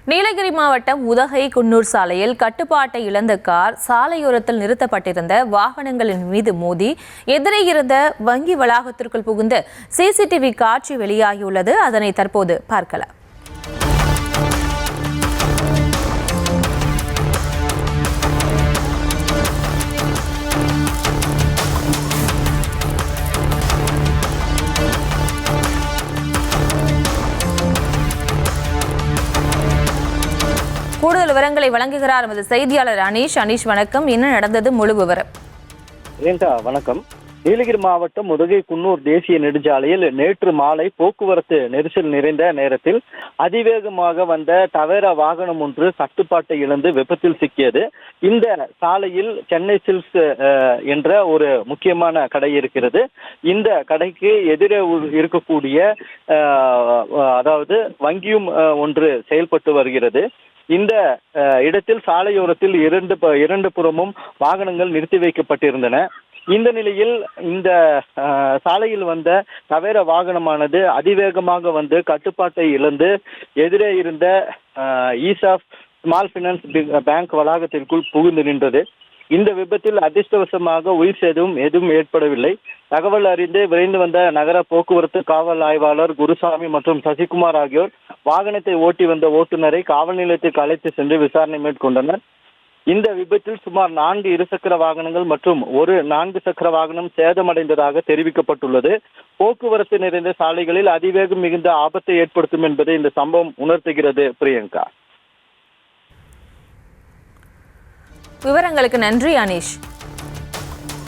நீலகிரி மாவட்டம் உதகை குன்னூர் சாலையில் கட்டுப்பாட்டை இழந்த கார் சாலையோரத்தில் நிறுத்தப்பட்டிருந்த வாகனங்களின் மீது மோதி எதிரே இருந்த வங்கி வளாகத்திற்குள் புகுந்த சிசிடிவி காட்சி வெளியாகியுள்ளது. அதனை தற்போது பார்க்கலாம். கூடுதல் விவரங்களை வழங்குகிறார் நமது செய்தியாளர் அனீஷ். வணக்கம். என்ன நடந்தது, முழு விவரம்? வணக்கம். நீலகிரி மாவட்டம் உதகை குன்னூர் தேசிய நெடுஞ்சாலையில் நேற்று மாலை போக்குவரத்து நெரிசல் நிறைந்த நேரத்தில் அதிவேகமாக வந்த டவேரா வாகனம் ஒன்று கட்டுப்பாட்டை இழந்து விபத்தில் சிக்கியது. இந்த சாலையில் சென்னை சில்க்ஸ் என்ற ஒரு முக்கியமான கடை இருக்கிறது. இந்த கடைக்கு எதிரே இருக்கக்கூடிய அதாவது வங்கியும் ஒன்று செயல்பட்டு வருகிறது. இந்த இடத்தில் சாலையோரத்தில் இரண்டு புறமும் வாகனங்கள் நிறுத்தி வைக்கப்பட்டிருந்தன. இந்த நிலையில் இந்த சாலையில் வந்த டவேரா வாகனமானது அதிவேகமாக வந்து கட்டுப்பாட்டை இழந்து எதிரே இருந்த ஈசா ஸ்மால் பினான்ஸ் பேங்க் வளாகத்திற்குள் புகுந்து நின்றது. இந்த விபத்தில் அதிர்ஷ்டவசமாக உயிர் சேதம் எதுவும் ஏற்படவில்லை. தகவல் அறிந்து விரைந்து வந்த நகர போக்குவரத்து காவல் ஆய்வாளர் குருசாமி மற்றும் சசிகுமார் ஆகியோர் வாகனத்தை ஓட்டி வந்த ஓட்டுநரை காவல் நிலையத்திற்கு அழைத்து சென்று விசாரணை மேற்கொண்டனர். இந்த விபத்தில் சுமார் 4 இருசக்கர வாகனங்கள் மற்றும் ஒரு 4 சக்கர வாகனம் சேதமடைந்ததாக தெரிவிக்கப்பட்டுள்ளது. போக்குவரத்து நிறைந்த சாலைகளில் அதிவேகம் மிகுந்த ஆபத்தை ஏற்படுத்தும் என்பதை இந்த சம்பவம் உணர்த்துகிறது. பிரியங்கா, விவரங்களுக்கு நன்றி அனீஷ்.